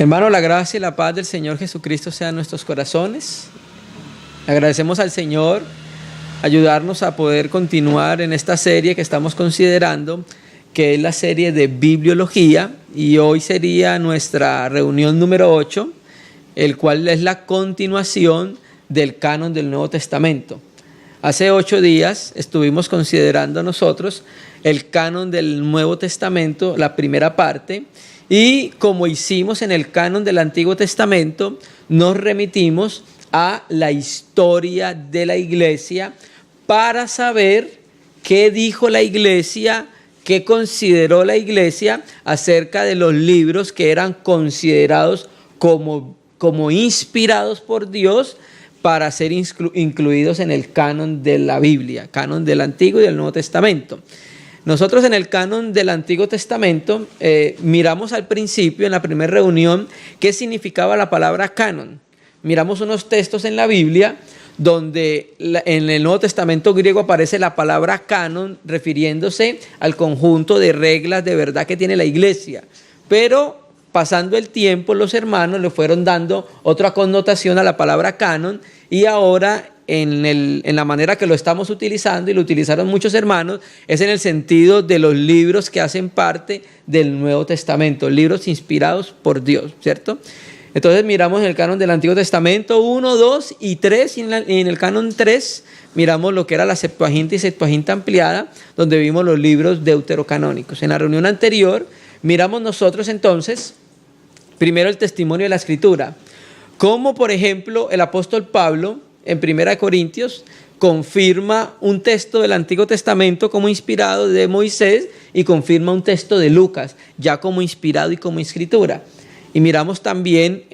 Hermano, la gracia y la paz del Señor Jesucristo sean en nuestros corazones. Agradecemos al Señor ayudarnos a poder continuar en esta serie que estamos considerando, que es la serie de Bibliología, y hoy sería nuestra reunión número 8, el cual es la continuación del canon del Nuevo Testamento. Hace 8 días estuvimos considerando nosotros el canon del Nuevo Testamento, la primera parte, y como hicimos en el canon del Antiguo Testamento, nos remitimos a la historia de la iglesia para saber qué dijo la iglesia, qué consideró la iglesia acerca de los libros que eran considerados como inspirados por Dios para ser incluidos en el canon de la Biblia, canon del Antiguo y del Nuevo Testamento. Nosotros en el canon del Antiguo Testamento miramos al principio, en la primera reunión, qué significaba la palabra canon. Miramos unos textos en la Biblia donde en el Nuevo Testamento griego aparece la palabra canon refiriéndose al conjunto de reglas de verdad que tiene la iglesia. Pero pasando el tiempo, los hermanos le fueron dando otra connotación a la palabra canon, y ahora en la manera que lo estamos utilizando, y lo utilizaron muchos hermanos, es en el sentido de los libros que hacen parte del Nuevo Testamento, libros inspirados por Dios, ¿cierto? Entonces miramos en el canon del Antiguo Testamento 1, 2 y 3, y en el canon 3 miramos lo que era la Septuaginta y Septuaginta ampliada, donde vimos los libros deuterocanónicos. En la reunión anterior miramos nosotros entonces primero el testimonio de la Escritura, como por ejemplo el apóstol Pablo en 1 Corintios confirma un texto del Antiguo Testamento como inspirado de Moisés y confirma un texto de Lucas ya como inspirado y como escritura. Y miramos también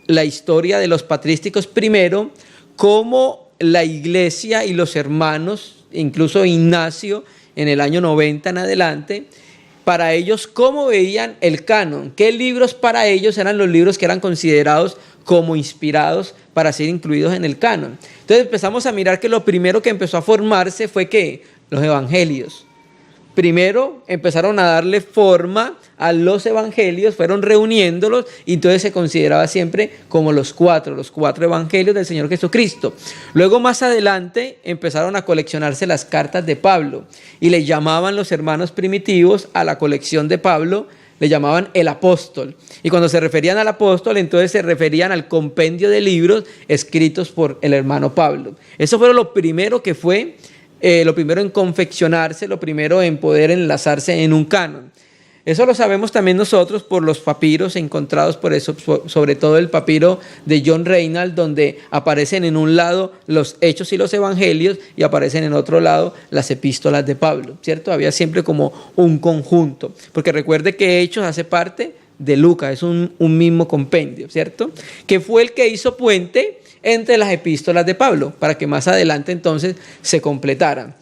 la historia de los patrísticos primero, cómo la iglesia y los hermanos, incluso Ignacio en el año 90 en adelante, para ellos cómo veían el canon, qué libros para ellos eran los libros que eran considerados como inspirados para ser incluidos en el canon. Entonces empezamos a mirar que lo primero que empezó a formarse fue que los evangelios. Primero empezaron a darle forma a los evangelios, fueron reuniéndolos, y entonces se consideraba siempre como los cuatro evangelios del Señor Jesucristo. Luego más adelante empezaron a coleccionarse las cartas de Pablo, y le llamaban los hermanos primitivos a la colección de Pablo, le llamaban el apóstol. Y cuando se referían al apóstol, entonces se referían al compendio de libros escritos por el hermano Pablo. Eso fue lo primero que fue, lo primero en confeccionarse, lo primero en poder enlazarse en un canon. Eso lo sabemos también nosotros por los papiros encontrados, por eso, sobre todo el papiro de John Reynald, donde aparecen en un lado los hechos y los evangelios y aparecen en otro lado las epístolas de Pablo, ¿cierto? Había siempre como un conjunto, porque recuerde que Hechos hace parte de Lucas, es un mismo compendio, ¿cierto? Que fue el que hizo puente entre las epístolas de Pablo, para que más adelante entonces se completaran.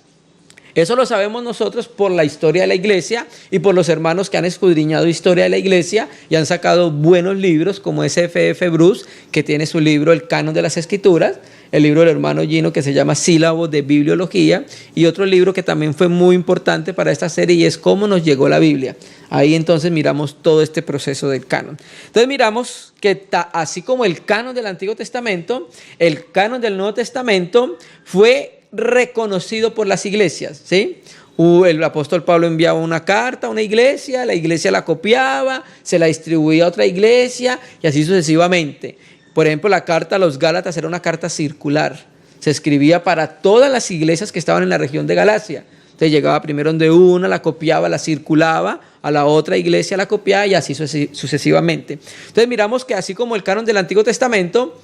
Eso lo sabemos nosotros por la historia de la iglesia y por los hermanos que han escudriñado historia de la iglesia y han sacado buenos libros, como F.F. Bruce, que tiene su libro El Canon de las Escrituras, el libro del hermano Gino que se llama Sílabos de Bibliología, y otro libro que también fue muy importante para esta serie y es Cómo nos llegó la Biblia. Ahí entonces miramos todo este proceso del canon. Entonces miramos que así como el canon del Antiguo Testamento, el canon del Nuevo Testamento fue reconocido por las iglesias, ¿sí? El apóstol Pablo enviaba una carta a una iglesia, la iglesia la copiaba, se la distribuía a otra iglesia y así sucesivamente. Por ejemplo, la carta a los Gálatas era una carta circular, se escribía para todas las iglesias que estaban en la región de Galacia. Entonces llegaba primero donde una, la copiaba, la circulaba, a la otra iglesia la copiaba y así sucesivamente. Entonces miramos que así como el canon del Antiguo Testamento,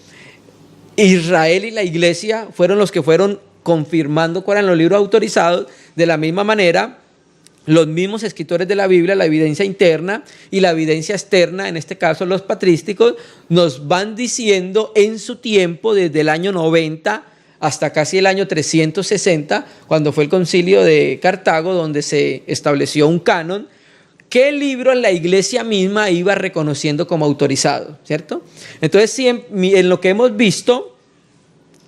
Israel y la iglesia fueron los que fueron confirmando cuáles eran los libros autorizados. De la misma manera, los mismos escritores de la Biblia, la evidencia interna y la evidencia externa, en este caso los patrísticos, nos van diciendo en su tiempo, desde el año 90 hasta casi el año 360, cuando fue el concilio de Cartago, donde se estableció un canon, qué libro la iglesia misma iba reconociendo como autorizado, ¿cierto? Entonces, en lo que hemos visto,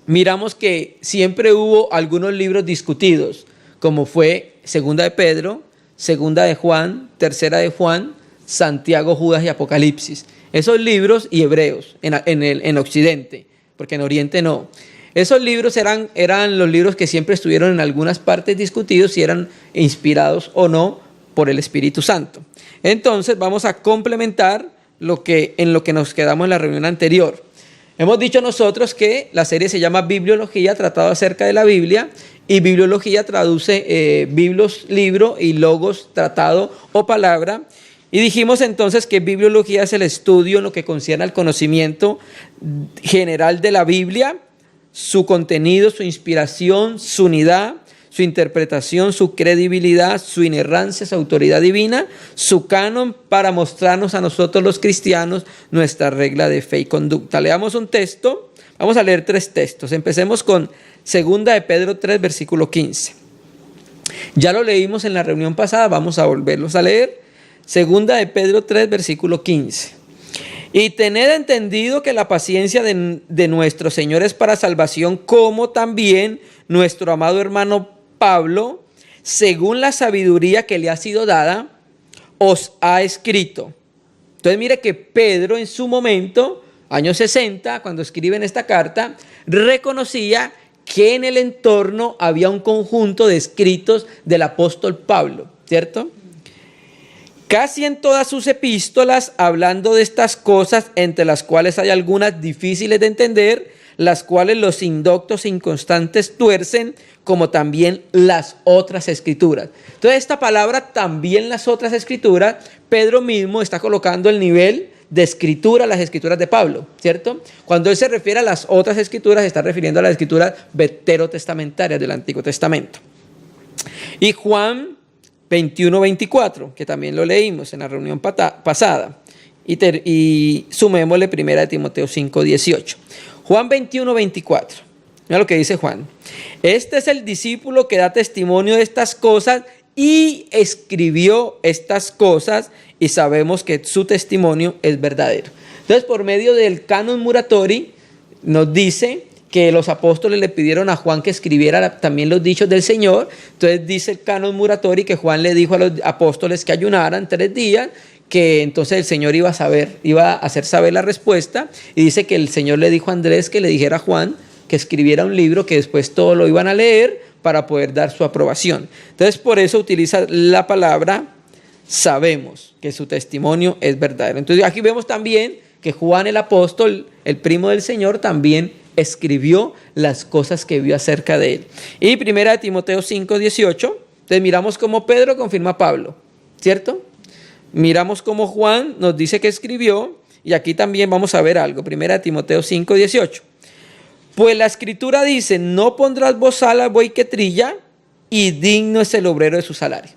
miramos que siempre hubo algunos libros discutidos, como fue Segunda de Pedro, Segunda de Juan, Tercera de Juan, Santiago, Judas y Apocalipsis. Esos libros y Hebreos en Occidente, porque en Oriente no. Esos libros eran los libros que siempre estuvieron en algunas partes discutidos si eran inspirados o no por el Espíritu Santo. Entonces vamos a complementar en lo que nos quedamos en la reunión anterior. Hemos dicho nosotros que la serie se llama Bibliología, tratado acerca de la Biblia, y bibliología traduce biblos, libro, y logos, tratado o palabra. Y dijimos entonces que bibliología es el estudio en lo que concierne al conocimiento general de la Biblia, su contenido, su inspiración, su unidad, su interpretación, su credibilidad, su inerrancia, su autoridad divina, su canon para mostrarnos a nosotros los cristianos nuestra regla de fe y conducta. Leamos un texto, vamos a leer 3 textos. Empecemos con 2 de Pedro 3, versículo 15. Ya lo leímos en la reunión pasada, vamos a volverlos a leer. 2 de Pedro 3, versículo 15. Y tened entendido que la paciencia de nuestro Señor es para salvación, como también nuestro amado hermano Pablo, según la sabiduría que le ha sido dada, os ha escrito. Entonces mire que Pedro en su momento, años 60, cuando escriben esta carta, reconocía que en el entorno había un conjunto de escritos del apóstol Pablo, ¿cierto? Casi en todas sus epístolas, hablando de estas cosas, entre las cuales hay algunas difíciles de entender, las cuales los indoctos e inconstantes tuercen, como también las otras escrituras. Entonces esta palabra, también las otras escrituras, Pedro mismo está colocando el nivel de escritura a las escrituras de Pablo, ¿cierto? Cuando él se refiere a las otras escrituras, se está refiriendo a las escrituras veterotestamentarias del Antiguo Testamento. Y Juan 21-24, que también lo leímos en la reunión pasada, y sumémosle 1 Timoteo 5:18. Juan 21-24, mira lo que dice Juan. Este es el discípulo que da testimonio de estas cosas y escribió estas cosas, y sabemos que su testimonio es verdadero. Entonces, por medio del canon Muratori, nos dice que los apóstoles le pidieron a Juan que escribiera también los dichos del Señor. Entonces dice el canon Muratori que Juan le dijo a los apóstoles que ayunaran 3 días, que entonces el Señor iba a hacer saber la respuesta, y dice que el Señor le dijo a Andrés que le dijera a Juan que escribiera un libro, que después todos lo iban a leer para poder dar su aprobación. Entonces por eso utiliza la palabra sabemos que su testimonio es verdadero. Entonces aquí vemos también que Juan el apóstol, el primo del Señor, también escribió las cosas que vio acerca de él. Y 1 Timoteo 5:18, entonces miramos cómo Pedro confirma a Pablo, ¿cierto? Miramos cómo Juan nos dice que escribió, y aquí también vamos a ver algo. 1 Timoteo 5:18. Pues la escritura dice, no pondrás bozal al buey que trilla, y digno es el obrero de su salario.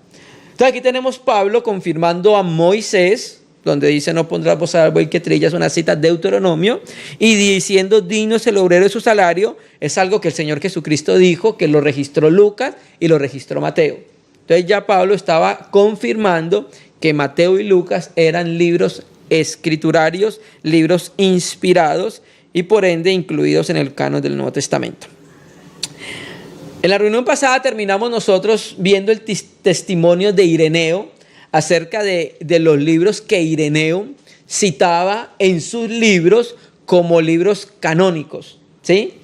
Entonces aquí tenemos Pablo confirmando a Moisés, donde dice no pondrás bozal al buey que trilla, es una cita de Deuteronomio, y diciendo digno es el obrero de su salario, es algo que el Señor Jesucristo dijo, que lo registró Lucas y lo registró Mateo. Entonces ya Pablo estaba confirmando que Mateo y Lucas eran libros escriturarios, libros inspirados y por ende incluidos en el canon del Nuevo Testamento. En la reunión pasada terminamos nosotros viendo el testimonio de Ireneo acerca de los libros que Ireneo citaba en sus libros como libros canónicos, ¿sí?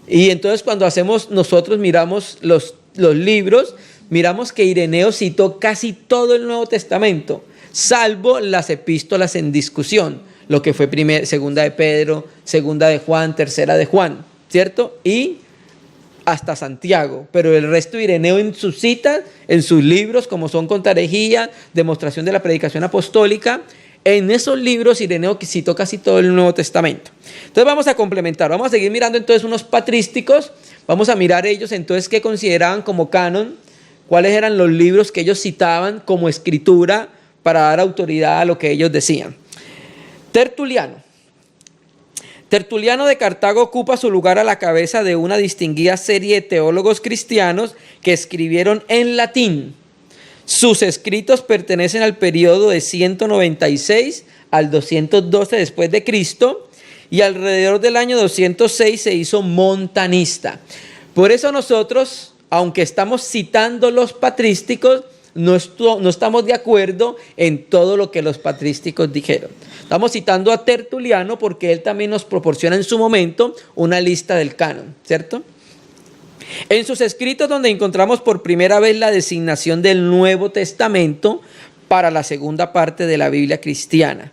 Y entonces cuando nosotros miramos los libros, miramos que Ireneo citó casi todo el Nuevo Testamento, salvo las epístolas en discusión, lo que fue segunda de Pedro, segunda de Juan, tercera de Juan, ¿cierto? Y hasta Santiago, pero el resto de Ireneo en sus citas, en sus libros, como son Contra Herejía, Demostración de la Predicación Apostólica, en esos libros Ireneo citó casi todo el Nuevo Testamento. Entonces vamos a complementar, vamos a seguir mirando entonces unos patrísticos, vamos a mirar ellos entonces qué consideraban como canon, cuáles eran los libros que ellos citaban como escritura para dar autoridad a lo que ellos decían. Tertuliano de Cartago ocupa su lugar a la cabeza de una distinguida serie de teólogos cristianos que escribieron en latín. Sus escritos pertenecen al periodo de 196 al 212 después de Cristo, y alrededor del año 206 se hizo montanista. Por eso nosotros, aunque estamos citando los patrísticos, no estamos de acuerdo en todo lo que los patrísticos dijeron. Estamos citando a Tertuliano porque él también nos proporciona en su momento una lista del canon, ¿cierto? En sus escritos, donde encontramos por primera vez la designación del Nuevo Testamento para la segunda parte de la Biblia cristiana.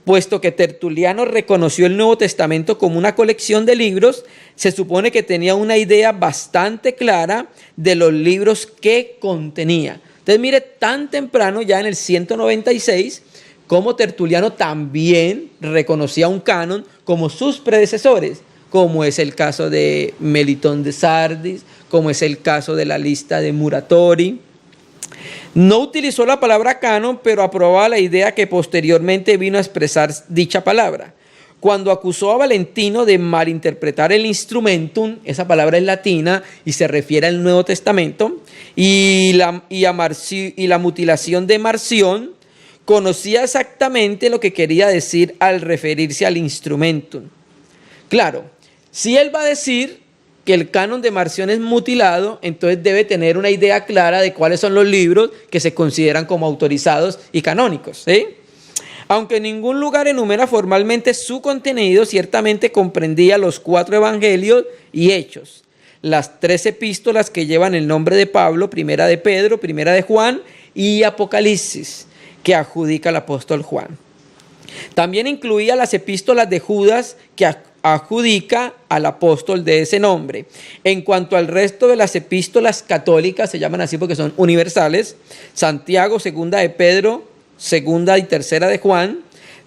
Puesto que Tertuliano reconoció el Nuevo Testamento como una colección de libros, se supone que tenía una idea bastante clara de los libros que contenía. Entonces mire, tan temprano, ya en el 196, como Tertuliano también reconocía un canon como sus predecesores, como es el caso de Melitón de Sardis, como es el caso de la lista de Muratori. No utilizó la palabra canon, pero aprobaba la idea que posteriormente vino a expresar dicha palabra. Cuando acusó a Valentino de malinterpretar el instrumentum, esa palabra es latina y se refiere al Nuevo Testamento, y la mutilación de Marción, conocía exactamente lo que quería decir al referirse al instrumentum. Claro, si él va a decir que el canon de Marción es mutilado, entonces debe tener una idea clara de cuáles son los libros que se consideran como autorizados y canónicos, ¿sí? Aunque en ningún lugar enumera formalmente su contenido, ciertamente comprendía los 4 evangelios y hechos, las 3 epístolas que llevan el nombre de Pablo, primera de Pedro, primera de Juan y Apocalipsis, que adjudica el apóstol Juan. También incluía las epístolas de Judas, que adjudica al apóstol de ese nombre. En cuanto al resto de las epístolas católicas, se llaman así porque son universales: Santiago, segunda de Pedro, segunda y tercera de Juan.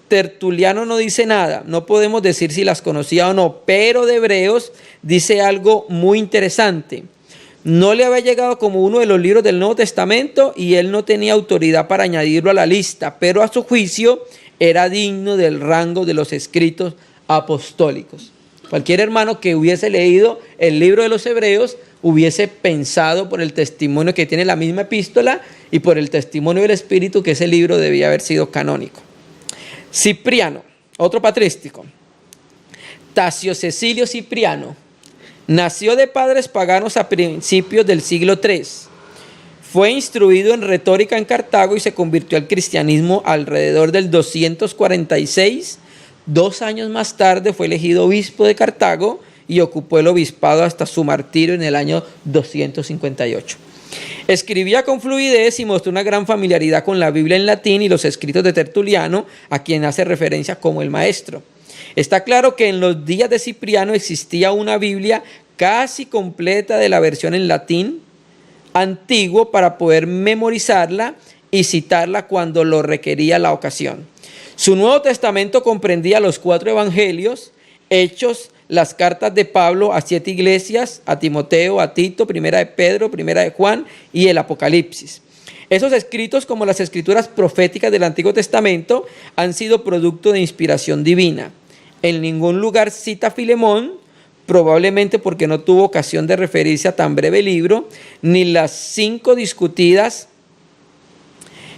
Tertuliano no dice nada, no podemos decir si las conocía o no, pero de Hebreos dice algo muy interesante. No le había llegado como uno de los libros del Nuevo Testamento y él no tenía autoridad para añadirlo a la lista, pero a su juicio era digno del rango de los escritos apostólicos. Cualquier hermano que hubiese leído el libro de los Hebreos hubiese pensado, por el testimonio que tiene la misma epístola y por el testimonio del Espíritu, que ese libro debía haber sido canónico. Cipriano, otro patrístico. Tasio Cecilio Cipriano nació de padres paganos a principios del siglo III. Fue instruido en retórica en Cartago y se convirtió al cristianismo alrededor del 246. 2 años más tarde fue elegido obispo de Cartago y ocupó el obispado hasta su martirio en el año 258. Escribía con fluidez y mostró una gran familiaridad con la Biblia en latín y los escritos de Tertuliano, a quien hace referencia como el maestro. Está claro que en los días de Cipriano existía una Biblia casi completa de la versión en latín antiguo para poder memorizarla y citarla cuando lo requería la ocasión. Su Nuevo Testamento comprendía los 4 evangelios, Hechos, las cartas de Pablo a 7 iglesias, a Timoteo, a Tito, primera de Pedro, primera de Juan y el Apocalipsis. Esos escritos, como las escrituras proféticas del Antiguo Testamento, han sido producto de inspiración divina. En ningún lugar cita a Filemón, probablemente porque no tuvo ocasión de referirse a tan breve libro, ni las 5 discutidas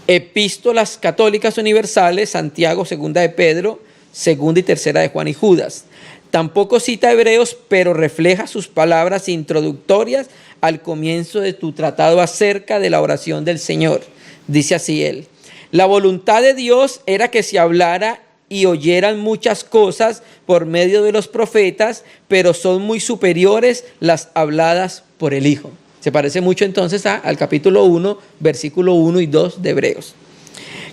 epístolas católicas universales: Santiago, segunda de Pedro, segunda y tercera de Juan y Judas. Tampoco cita a Hebreos, pero refleja sus palabras introductorias al comienzo de tu tratado acerca de la oración del Señor. Dice así él: la voluntad de Dios era que se hablara y oyeran muchas cosas por medio de los profetas, pero son muy superiores las habladas por el Hijo. Se parece mucho entonces al capítulo 1, versículo 1 y 2 de Hebreos.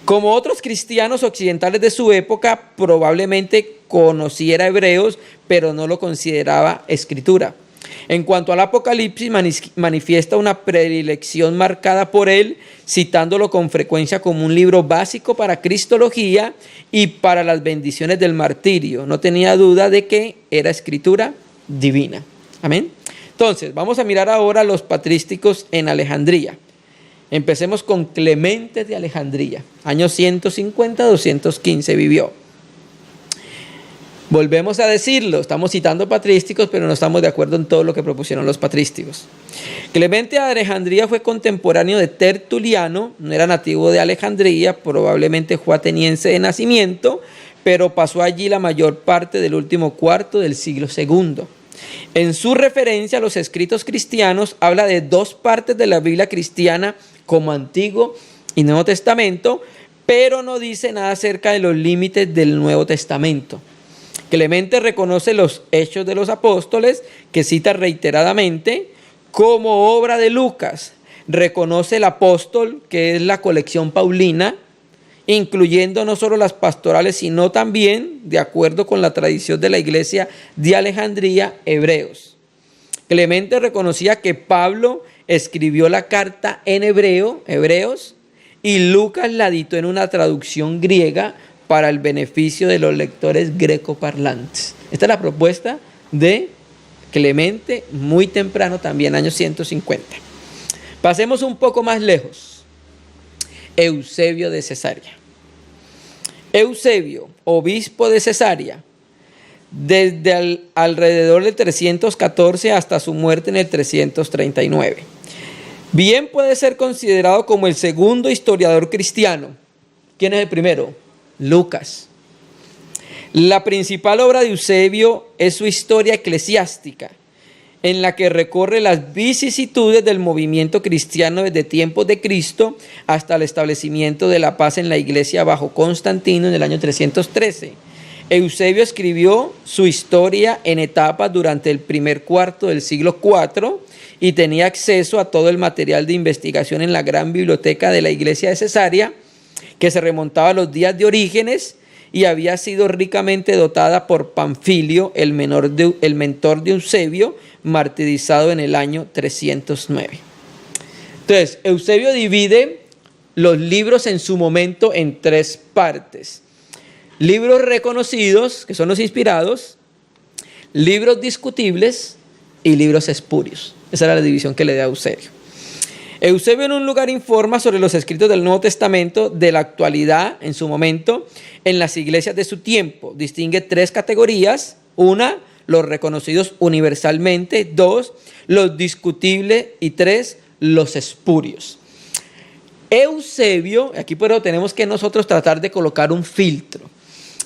Como otros cristianos occidentales de su época, probablemente conociera Hebreos, pero no lo consideraba escritura. En cuanto al Apocalipsis, manifiesta una predilección marcada por él, citándolo con frecuencia como un libro básico para cristología y para las bendiciones del martirio. No tenía duda de que era escritura divina. Amén. Entonces, vamos a mirar ahora los patrísticos en Alejandría. Empecemos con Clemente de Alejandría. Año 150-215 vivió. Volvemos a decirlo, estamos citando patrísticos, pero no estamos de acuerdo en todo lo que propusieron los patrísticos. Clemente de Alejandría fue contemporáneo de Tertuliano, no era nativo de Alejandría, probablemente fue ateniense de nacimiento, pero pasó allí la mayor parte del último cuarto del siglo II. En su referencia a los escritos cristianos, habla de 2 partes de la Biblia cristiana como Antiguo y Nuevo Testamento, pero no dice nada acerca de los límites del Nuevo Testamento. Clemente reconoce los Hechos de los Apóstoles, que cita reiteradamente, como obra de Lucas. Reconoce el apóstol, que es la colección paulina, incluyendo no solo las pastorales, sino también, de acuerdo con la tradición de la iglesia de Alejandría, Hebreos. Clemente reconocía que Pablo escribió la carta en hebreo, Hebreos, y Lucas la dictó en una traducción griega para el beneficio de los lectores grecoparlantes. Esta es la propuesta de Clemente, muy temprano también, años 150. Pasemos un poco más lejos. Eusebio de Cesarea. Eusebio, obispo de Cesarea, desde alrededor del 314 hasta su muerte en el 339. Bien puede ser considerado como el segundo historiador cristiano. ¿Quién es el primero? Lucas. La principal obra de Eusebio es su historia eclesiástica, en la que recorre las vicisitudes del movimiento cristiano desde tiempos de Cristo hasta el establecimiento de la paz en la iglesia bajo Constantino en el año 313. Eusebio escribió su historia en etapas durante el primer cuarto del siglo IV y tenía acceso a todo el material de investigación en la gran biblioteca de la iglesia de Cesarea, que se remontaba a los días de Orígenes y había sido ricamente dotada por Panfilio, el mentor de Eusebio, martirizado en el año 309. Entonces, Eusebio divide los libros en su momento en tres partes. Libros reconocidos, que son los inspirados, libros discutibles y libros espurios. Esa era la división que le da Eusebio. Eusebio en un lugar informa sobre los escritos del Nuevo Testamento de la actualidad en su momento en las iglesias de su tiempo. Distingue tres categorías. Una, los reconocidos universalmente. Dos, los discutibles. Y tres, los espurios. Eusebio, aquí por eso tenemos que nosotros tratar de colocar un filtro.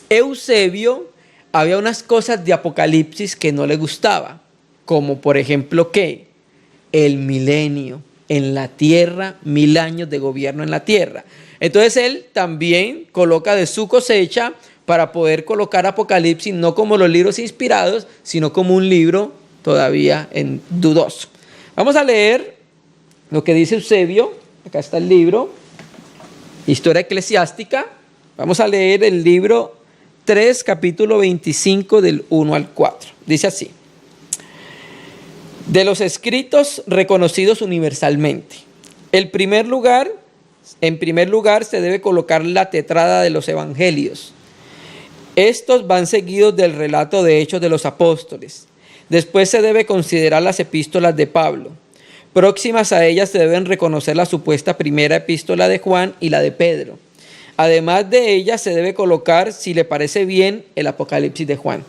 Eusebio, había unas cosas de Apocalipsis que no le gustaba, como por ejemplo ¿qué? El milenio en la tierra, 1000 años de gobierno en la tierra. Entonces él también coloca de su cosecha para poder colocar Apocalipsis no como los libros inspirados, sino como un libro todavía en dudoso. Vamos a leer lo que dice Eusebio. Acá está el libro, Historia Eclesiástica. Vamos a leer el libro 3, capítulo 25, del 1 al 4. Dice así: de los escritos reconocidos universalmente. En primer lugar se debe colocar la tetrada de los evangelios. Estos van seguidos del relato de Hechos de los Apóstoles. Después se debe considerar las epístolas de Pablo. Próximas a ellas se deben reconocer la supuesta primera epístola de Juan y la de Pedro. Además de ellas se debe colocar, si le parece bien, el Apocalipsis de Juan.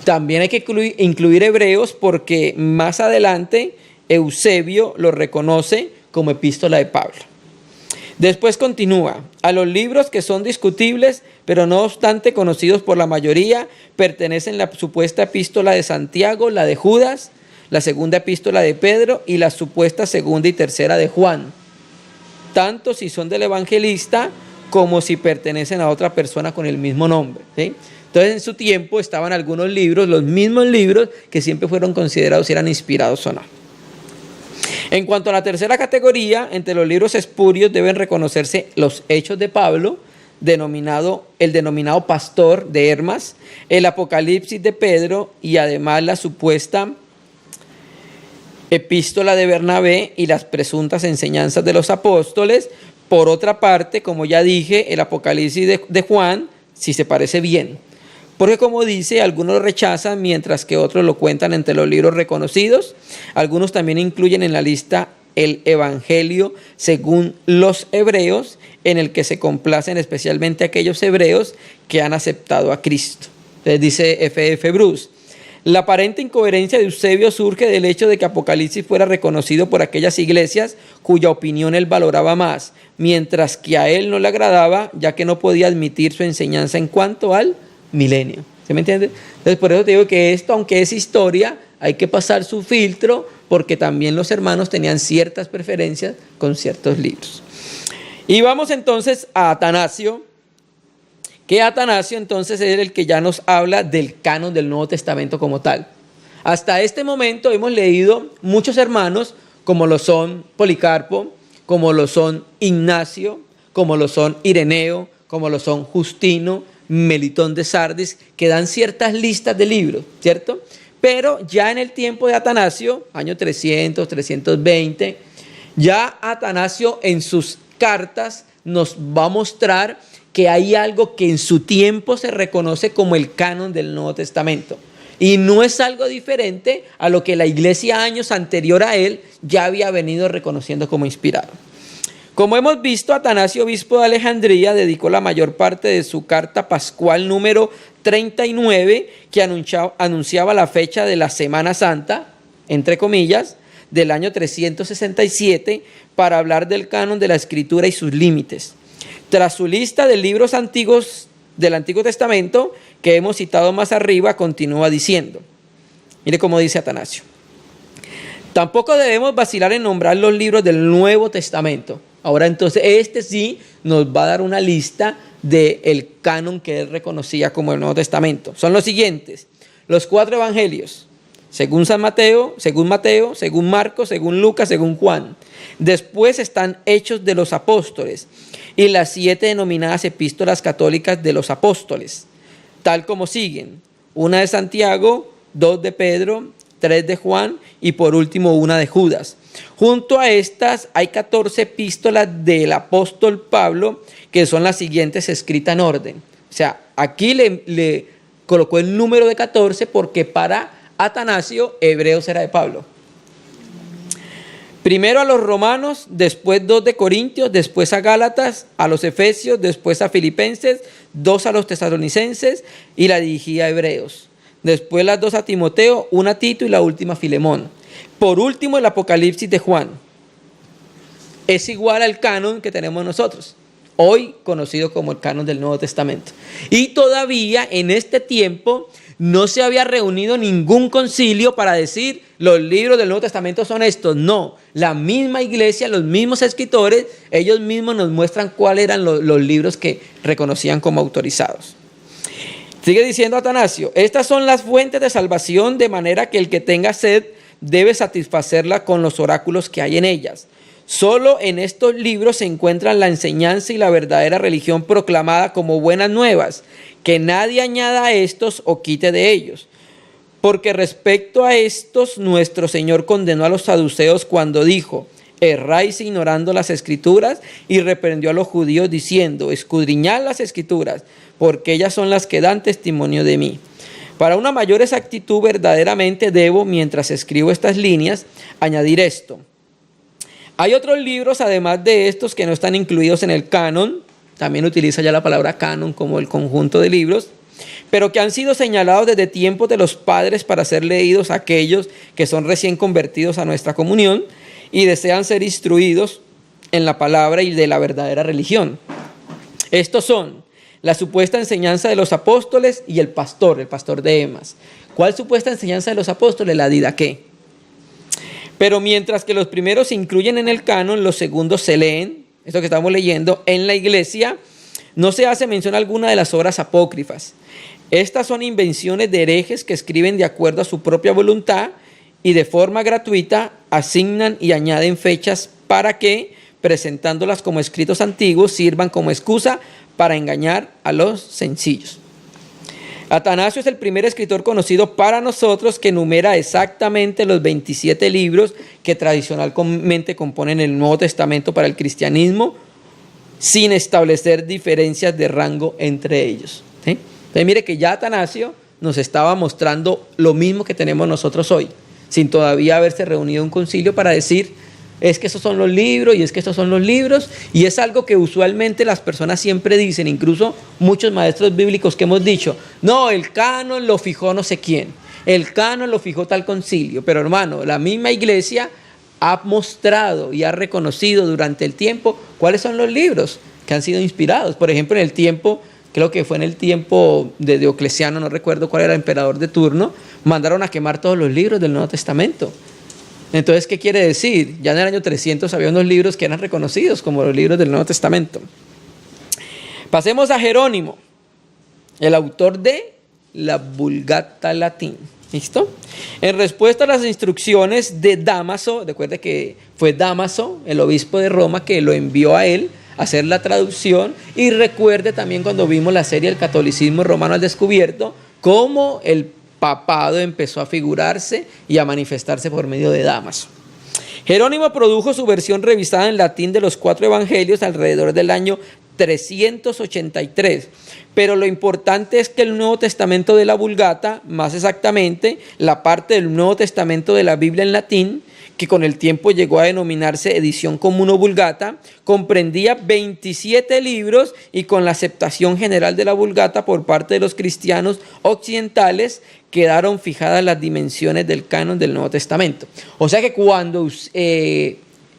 También hay que incluir Hebreos porque más adelante Eusebio lo reconoce como epístola de Pablo. Después continúa: a los libros que son discutibles, pero no obstante conocidos por la mayoría, pertenecen la supuesta epístola de Santiago, la de Judas, la segunda epístola de Pedro y la supuesta segunda y tercera de Juan, tanto si son del evangelista como si pertenecen a otra persona con el mismo nombre, ¿sí? Entonces en su tiempo estaban algunos libros, los mismos libros que siempre fueron considerados si eran inspirados o no. En cuanto a la tercera categoría, entre los libros espurios deben reconocerse los Hechos de Pablo, el denominado Pastor de Hermas, el Apocalipsis de Pedro y además la supuesta epístola de Bernabé y las presuntas enseñanzas de los apóstoles. Por otra parte, como ya dije, el Apocalipsis de Juan, si se parece bien. Porque como dice, algunos lo rechazan, mientras que otros lo cuentan entre los libros reconocidos. Algunos también incluyen en la lista el Evangelio según los hebreos, en el que se complacen especialmente aquellos hebreos que han aceptado a Cristo. Entonces dice F.F. Bruce: la aparente incoherencia de Eusebio surge del hecho de que Apocalipsis fuera reconocido por aquellas iglesias cuya opinión él valoraba más, mientras que a él no le agradaba, ya que no podía admitir su enseñanza en cuanto al milenio. ¿Se me entiende? Entonces por eso te digo que esto, aunque es historia, hay que pasar su filtro porque también los hermanos tenían ciertas preferencias con ciertos libros. Y vamos entonces a Atanasio, que Atanasio entonces es el que ya nos habla del canon del Nuevo Testamento como tal. Hasta este momento hemos leído muchos hermanos, como lo son Policarpo, como lo son Ignacio, como lo son Ireneo, como lo son Justino, Melitón de Sardis, que dan ciertas listas de libros, ¿cierto? Pero ya en el tiempo de Atanasio, año 300, 320, ya Atanasio en sus cartas nos va a mostrar que hay algo que en su tiempo se reconoce como el canon del Nuevo Testamento. Y no es algo diferente a lo que la iglesia años anterior a él ya había venido reconociendo como inspirado. Como hemos visto, Atanasio, obispo de Alejandría, dedicó la mayor parte de su carta pascual número 39, que anunciaba la fecha de la Semana Santa, entre comillas, del año 367, para hablar del canon de la Escritura y sus límites. Tras su lista de libros antiguos del Antiguo Testamento, que hemos citado más arriba, continúa diciendo, mire cómo dice Atanasio: tampoco debemos vacilar en nombrar los libros del Nuevo Testamento. Ahora entonces este sí nos va a dar una lista del canon que él reconocía como el Nuevo Testamento. Son los siguientes: los 4 evangelios, según Mateo, según Marcos, según Lucas, según Juan. Después están Hechos de los Apóstoles y las 7 denominadas epístolas católicas de los apóstoles, tal como siguen: una de Santiago, 2 de Pedro, 3 de Juan y por último una de Judas. Junto a estas hay 14 epístolas del apóstol Pablo, que son las siguientes escritas en orden. O sea, aquí le colocó el número de 14 porque para Atanasio Hebreos era de Pablo. Primero a los romanos, después 2 de Corintios, después a Gálatas, a los Efesios, después a Filipenses, 2 a los tesalonicenses y la dirigía a Hebreos. Después las 2 a Timoteo, una a Tito y la última a Filemón. Por último el Apocalipsis de Juan. Es igual al canon que tenemos nosotros, hoy conocido como el canon del Nuevo Testamento. Y todavía en este tiempo no se había reunido ningún concilio para decir los libros del Nuevo Testamento son estos. No, la misma iglesia, los mismos escritores, ellos mismos nos muestran cuáles eran los libros que reconocían como autorizados. Sigue diciendo Atanasio: estas son las fuentes de salvación, de manera que el que tenga sed debe satisfacerla con los oráculos que hay en ellas. Solo en estos libros se encuentran la enseñanza y la verdadera religión proclamada como buenas nuevas, que nadie añada a estos o quite de ellos. Porque respecto a estos, nuestro Señor condenó a los saduceos cuando dijo: erráis ignorando las Escrituras, y reprendió a los judíos diciendo: escudriñad las Escrituras, porque ellas son las que dan testimonio de mí. Para una mayor exactitud, verdaderamente debo, mientras escribo estas líneas, añadir esto: hay otros libros, además de estos, que no están incluidos en el canon. También utiliza ya la palabra canon como el conjunto de libros, pero que han sido señalados desde tiempos de los padres para ser leídos a aquellos que son recién convertidos a nuestra comunión y desean ser instruidos en la palabra y de la verdadera religión. Estos son la supuesta enseñanza de los apóstoles y el pastor de Emas. ¿Cuál supuesta enseñanza de los apóstoles? La didaqué. Pero mientras que los primeros se incluyen en el canon, los segundos se leen, esto que estamos leyendo, en la iglesia, no se hace mención alguna de las obras apócrifas. Estas son invenciones de herejes que escriben de acuerdo a su propia voluntad y de forma gratuita asignan y añaden fechas para que, presentándolas como escritos antiguos, sirvan como excusa para engañar a los sencillos. Atanasio es el primer escritor conocido para nosotros que enumera exactamente los 27 libros que tradicionalmente componen el Nuevo Testamento para el cristianismo, sin establecer diferencias de rango entre ellos. ¿Sí? Entonces mire que ya Atanasio nos estaba mostrando lo mismo que tenemos nosotros hoy, sin todavía haberse reunido un concilio para decir: es que esos son los libros y es que estos son los libros. Y es algo que usualmente las personas siempre dicen, incluso muchos maestros bíblicos que hemos dicho: no, el canon lo fijó no sé quién, el canon lo fijó tal concilio. Pero hermano, la misma iglesia ha mostrado y ha reconocido durante el tiempo cuáles son los libros que han sido inspirados. Por ejemplo, en el tiempo, creo que fue en el tiempo de Diocleciano, no recuerdo cuál era el emperador de turno, mandaron a quemar todos los libros del Nuevo Testamento. Entonces, ¿qué quiere decir? Ya en el año 300 había unos libros que eran reconocidos como los libros del Nuevo Testamento. Pasemos a Jerónimo, el autor de la Vulgata Latín. ¿Listo? En respuesta a las instrucciones de Dámaso, recuerde que fue Dámaso, el obispo de Roma, que lo envió a él a hacer la traducción. Y recuerde también cuando vimos la serie El catolicismo romano al descubierto, cómo el papado empezó a figurarse y a manifestarse por medio de Dámaso. Jerónimo produjo su versión revisada en latín de los 4 evangelios alrededor del año 383, pero lo importante es que el Nuevo Testamento de la Vulgata, más exactamente la parte del Nuevo Testamento de la Biblia en latín, que con el tiempo llegó a denominarse Edición Común o Vulgata, comprendía 27 libros y con la aceptación general de la Vulgata por parte de los cristianos occidentales quedaron fijadas las dimensiones del canon del Nuevo Testamento. O sea que cuando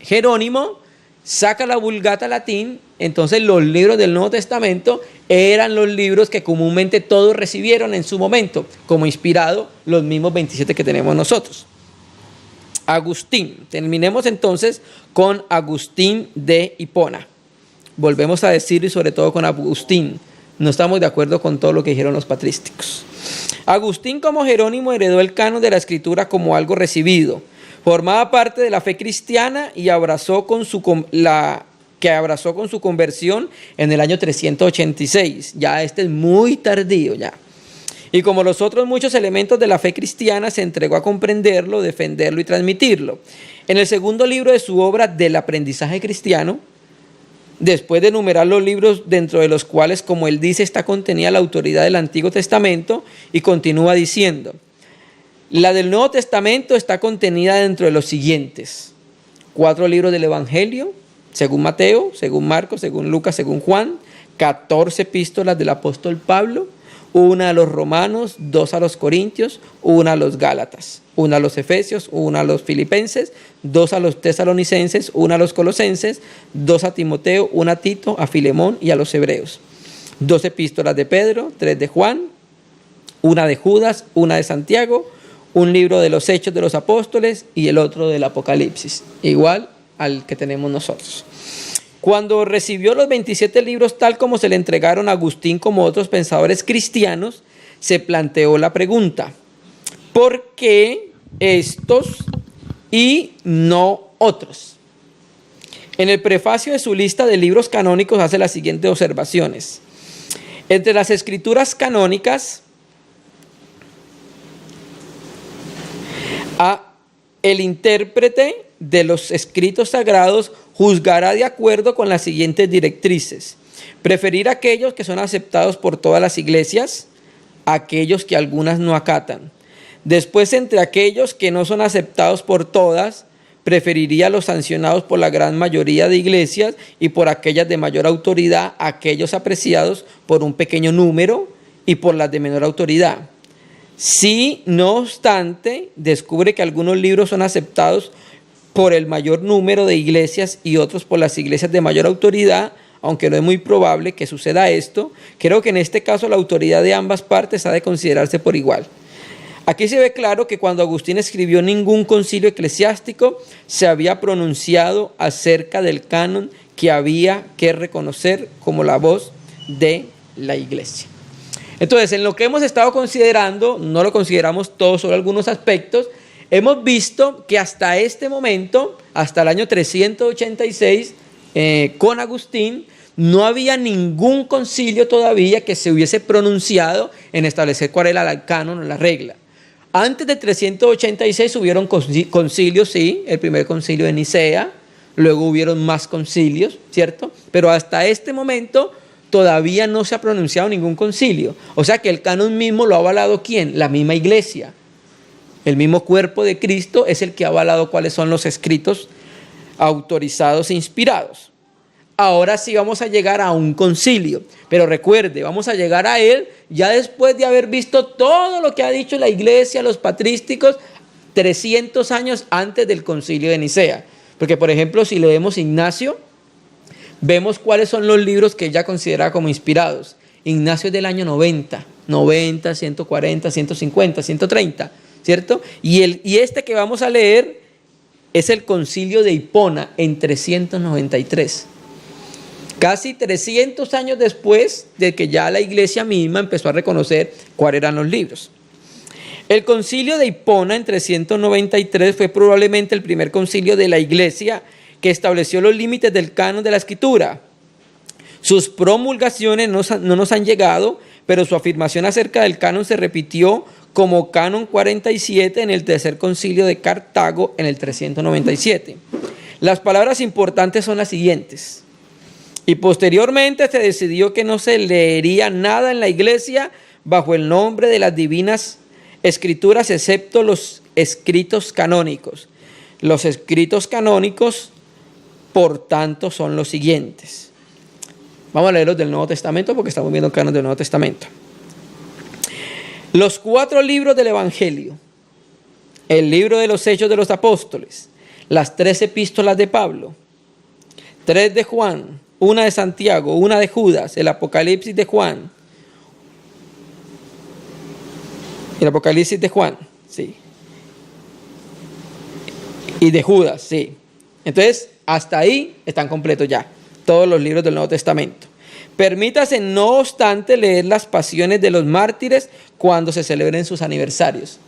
Jerónimo saca la Vulgata Latín, entonces los libros del Nuevo Testamento eran los libros que comúnmente todos recibieron en su momento, como inspirado los mismos 27 que tenemos nosotros. Agustín. Terminemos entonces con Agustín de Hipona. Volvemos a decirlo y sobre todo con Agustín. No estamos de acuerdo con todo lo que dijeron los patrísticos. Agustín, como Jerónimo, heredó el canon de la Escritura como algo recibido. Formaba parte de la fe cristiana y abrazó con su conversión en el año 386. Ya este es muy tardío ya. Y como los otros muchos elementos de la fe cristiana, se entregó a comprenderlo, defenderlo y transmitirlo. En el segundo libro de su obra del aprendizaje cristiano, después de enumerar los libros dentro de los cuales, como él dice, está contenida la autoridad del Antiguo Testamento, y continúa diciendo: la del Nuevo Testamento está contenida dentro de los siguientes: 4 libros del Evangelio, según Mateo, según Marcos, según Lucas, según Juan; 14 epístolas del apóstol Pablo; 1 a los romanos, 2 a los corintios, 1 a los gálatas, 1 a los efesios, 1 a los filipenses, 2 a los tesalonicenses, 1 a los colosenses, 2 a Timoteo, 1 a Tito, a Filemón y a los hebreos; 2 epístolas de Pedro, 3 de Juan, 1 de Judas, 1 de Santiago, un libro de los Hechos de los Apóstoles y el otro del Apocalipsis, igual al que tenemos nosotros. Cuando recibió los 27 libros tal como se le entregaron a Agustín como otros pensadores cristianos, se planteó la pregunta: ¿por qué estos y no otros? En el prefacio de su lista de libros canónicos hace las siguientes observaciones: entre las escrituras canónicas, el intérprete de los escritos sagrados juzgará de acuerdo con las siguientes directrices: preferir aquellos que son aceptados por todas las iglesias, aquellos que algunas no acatan. Después, entre aquellos que no son aceptados por todas, preferiría los sancionados por la gran mayoría de iglesias, y por aquellas de mayor autoridad, aquellos apreciados por un pequeño número, y por las de menor autoridad. Si, no obstante, descubre que algunos libros son aceptados por el mayor número de iglesias y otros por las iglesias de mayor autoridad, aunque no es muy probable que suceda esto, creo que en este caso la autoridad de ambas partes ha de considerarse por igual. Aquí se ve claro que cuando Agustín escribió, ningún concilio eclesiástico se había pronunciado acerca del canon que había que reconocer como la voz de la iglesia. Entonces, en lo que hemos estado considerando, no lo consideramos todo, solo algunos aspectos, hemos visto que hasta este momento, hasta el año 386, con Agustín, no había ningún concilio todavía que se hubiese pronunciado en establecer cuál era el canon o la regla. Antes de 386 hubieron concilios, sí, el primer concilio de Nicea, luego hubieron más concilios, ¿cierto? Pero hasta este momento todavía no se ha pronunciado ningún concilio. O sea que el canon mismo lo ha avalado ¿quién? La misma iglesia. El mismo cuerpo de Cristo es el que ha avalado cuáles son los escritos autorizados e inspirados. Ahora sí vamos a llegar a un concilio, pero recuerde, vamos a llegar a él ya después de haber visto todo lo que ha dicho la iglesia, los patrísticos, 300 años antes del concilio de Nicea. Porque, por ejemplo, si leemos Ignacio, vemos cuáles son los libros que ella considera como inspirados. Ignacio es del año 90, 140, 150, 130, ¿cierto? Y este que vamos a leer es el concilio de Hipona en 393. Casi 300 años después de que ya la iglesia misma empezó a reconocer cuáles eran los libros. El concilio de Hipona en 393 fue probablemente el primer concilio de la iglesia que estableció los límites del canon de la escritura. Sus promulgaciones no nos han llegado, pero su afirmación acerca del canon se repitió como canon 47 en el tercer concilio de Cartago en el 397. Las palabras importantes son las siguientes. Y posteriormente se decidió que no se leería nada en la iglesia bajo el nombre de las divinas escrituras, excepto los escritos canónicos. Los escritos canónicos, por tanto, son los siguientes. Vamos a leerlos del Nuevo Testamento porque estamos viendo el canon del Nuevo Testamento. Los 4 libros del Evangelio, el libro de los Hechos de los Apóstoles, las 3 epístolas de Pablo, 3 de Juan, 1 de Santiago, 1 de Judas, el Apocalipsis de Juan. El Apocalipsis de Juan, sí. Y de Judas, sí. Entonces, hasta ahí están completos ya todos los libros del Nuevo Testamento. Permítase, no obstante, leer las pasiones de los mártires cuando se celebren sus aniversarios.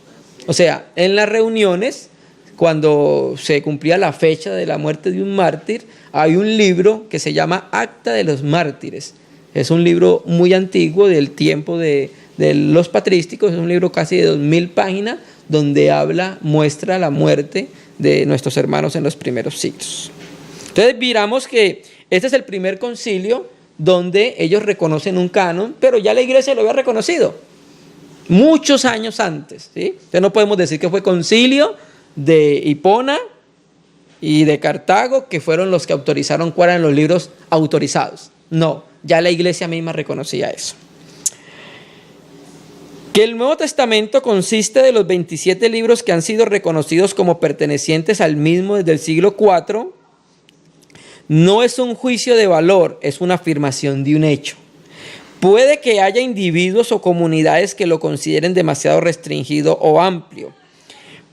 O sea, en las reuniones, cuando se cumplía la fecha de la muerte de un mártir, hay un libro que se llama Acta de los Mártires. Es un libro muy antiguo del tiempo de los patrísticos, es un libro casi de 2000 páginas, donde muestra la muerte de nuestros hermanos en los primeros siglos. Entonces miramos que este es el primer concilio donde ellos reconocen un canon, pero ya la iglesia lo había reconocido muchos años antes, ¿sí? Entonces no podemos decir que fue concilio de Hipona y de Cartago, que fueron los que autorizaron cuáles eran los libros autorizados. No, ya la iglesia misma reconocía eso. Que el Nuevo Testamento consiste de los 27 libros que han sido reconocidos como pertenecientes al mismo desde el siglo IV, no es un juicio de valor, es una afirmación de un hecho. Puede que haya individuos o comunidades que lo consideren demasiado restringido o amplio,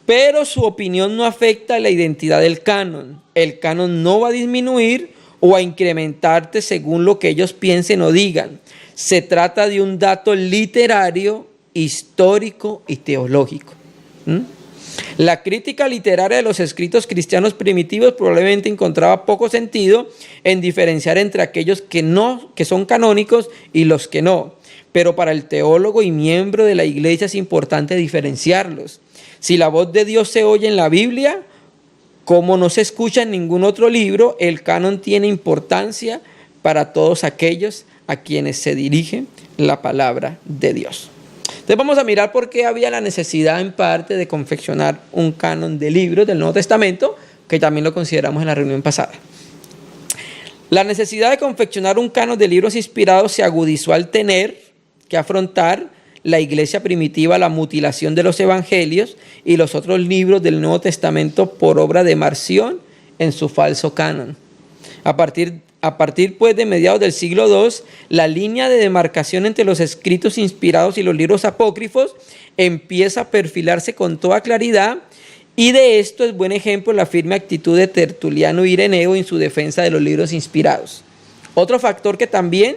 pero su opinión no afecta a la identidad del canon. El canon no va a disminuir o a incrementarse según lo que ellos piensen o digan. Se trata de un dato literario, histórico y teológico. La crítica literaria de los escritos cristianos primitivos probablemente encontraba poco sentido en diferenciar entre aquellos que son canónicos y los que no. Pero para el teólogo y miembro de la iglesia es importante diferenciarlos. Si la voz de Dios se oye en la Biblia, como no se escucha en ningún otro libro, el canon tiene importancia para todos aquellos a quienes se dirige la palabra de Dios. Entonces vamos a mirar por qué había la necesidad en parte de confeccionar un canon de libros del Nuevo Testamento, que también lo consideramos en la reunión pasada. La necesidad de confeccionar un canon de libros inspirados se agudizó al tener que afrontar la iglesia primitiva la mutilación de los evangelios y los otros libros del Nuevo Testamento por obra de Marción en su falso canon. A partir pues de mediados del siglo II, la línea de demarcación entre los escritos inspirados y los libros apócrifos empieza a perfilarse con toda claridad, y de esto es buen ejemplo la firme actitud de Tertuliano y Ireneo en su defensa de los libros inspirados. Otro factor que también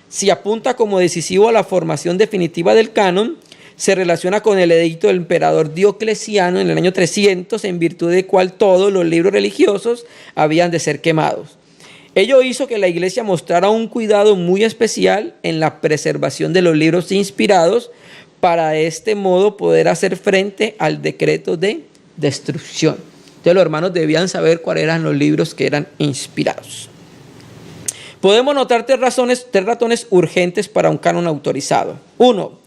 se apunta como decisivo a la formación definitiva del canon se relaciona con el edicto del emperador Diocleciano en el año 300, en virtud del cual todos los libros religiosos habían de ser quemados. Ello hizo que la iglesia mostrara un cuidado muy especial en la preservación de los libros inspirados para de este modo poder hacer frente al decreto de destrucción. Entonces los hermanos debían saber cuáles eran los libros que eran inspirados. Podemos notar tres razones urgentes para un canon autorizado. 1.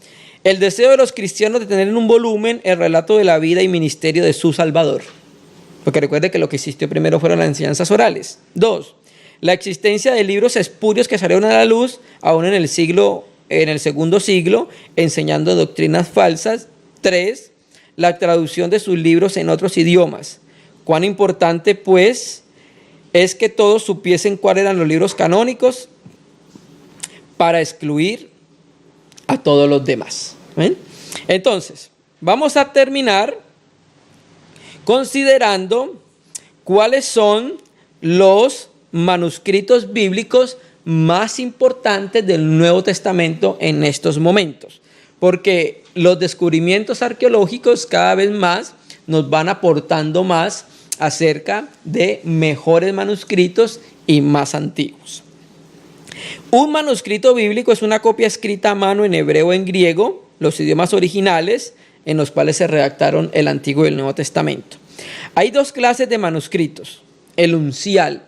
El deseo de los cristianos de tener en un volumen el relato de la vida y ministerio de su Salvador. Porque recuerde que lo que existió primero fueron las enseñanzas orales. 2. La existencia de libros espurios que salieron a la luz aún en el segundo siglo, enseñando doctrinas falsas. 3. La traducción de sus libros en otros idiomas. Cuán importante, pues, es que todos supiesen cuáles eran los libros canónicos para excluir a todos los demás. ¿Ven? Entonces, vamos a terminar considerando cuáles son los manuscritos bíblicos más importantes del Nuevo Testamento en estos momentos, porque los descubrimientos arqueológicos cada vez más nos van aportando más acerca de mejores manuscritos y más antiguos. Un manuscrito bíblico es una copia escrita a mano en hebreo o en griego, los idiomas originales en los cuales se redactaron el Antiguo y el Nuevo Testamento. Hay dos clases de manuscritos: el uncial,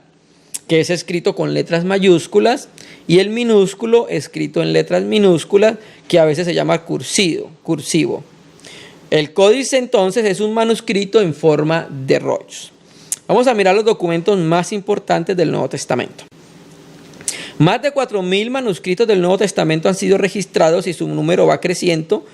que es escrito con letras mayúsculas, y el minúsculo, escrito en letras minúsculas, que a veces se llama cursivo. El códice entonces es un manuscrito en forma de rollos. Vamos a mirar los documentos más importantes del Nuevo Testamento. Más de 4.000 manuscritos del Nuevo Testamento han sido registrados y su número va creciendo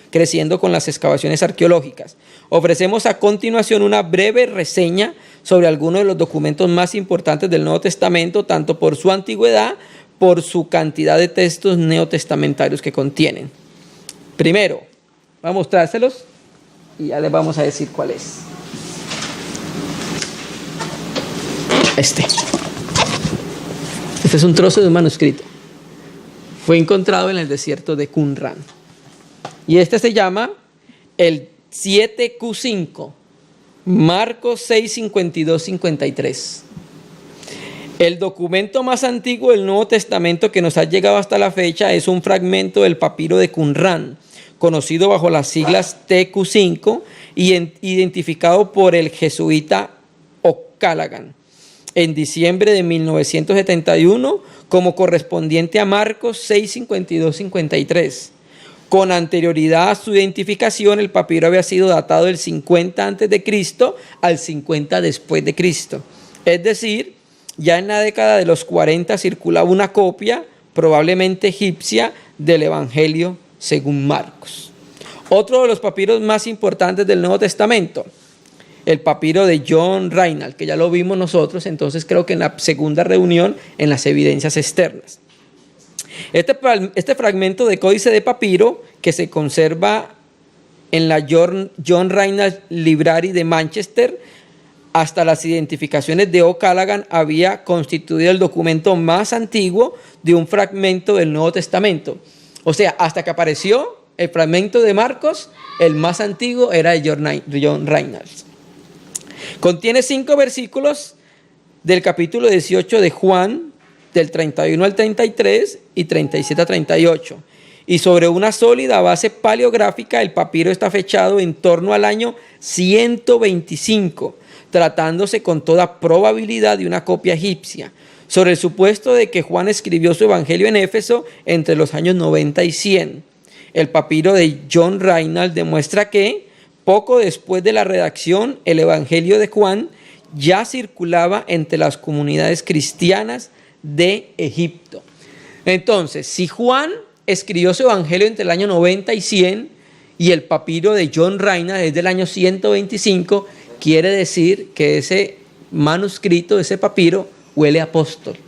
con las excavaciones arqueológicas. Ofrecemos a continuación una breve reseña sobre algunos de los documentos más importantes del Nuevo Testamento, tanto por su antigüedad, por su cantidad de textos neotestamentarios que contienen. Primero, voy a mostrárselos y ya les vamos a decir cuál es. Este es un trozo de un manuscrito. Fue encontrado en el desierto de Qumran. Y este se llama el 7Q5, Marcos 6, 52, 53. El documento más antiguo del Nuevo Testamento que nos ha llegado hasta la fecha es un fragmento del papiro de Qumran, conocido bajo las siglas TQ5 y identificado por el jesuita O'Callaghan en diciembre de 1971 como correspondiente a Marcos 6, 52, 53. Con anterioridad a su identificación, el papiro había sido datado del 50 a.C. al 50 después de Cristo. Es decir, ya en la década de los 40 circulaba una copia, probablemente egipcia, del Evangelio según Marcos. Otro de los papiros más importantes del Nuevo Testamento, el papiro de John Reinald, que ya lo vimos nosotros, entonces creo que en la segunda reunión, en las evidencias externas. Este fragmento de códice de papiro que se conserva en la John Reinald Library de Manchester, hasta las identificaciones de O'Callaghan, había constituido el documento más antiguo de un fragmento del Nuevo Testamento. O sea, hasta que apareció el fragmento de Marcos, el más antiguo era de John Reinald. Contiene 5 versículos del capítulo 18 de Juan, del 31 al 33 y 37 a 38. Y sobre una sólida base paleográfica, el papiro está fechado en torno al año 125, tratándose con toda probabilidad de una copia egipcia, sobre el supuesto de que Juan escribió su evangelio en Éfeso entre los años 90 y 100. El papiro de John Reinald demuestra que, poco después de la redacción, el evangelio de Juan ya circulaba entre las comunidades cristianas de Egipto. Entonces, si Juan escribió su evangelio entre el año 90 y 100 y el papiro de John Reinald es del año 125, quiere decir que ese manuscrito, ese papiro, huele a apóstol.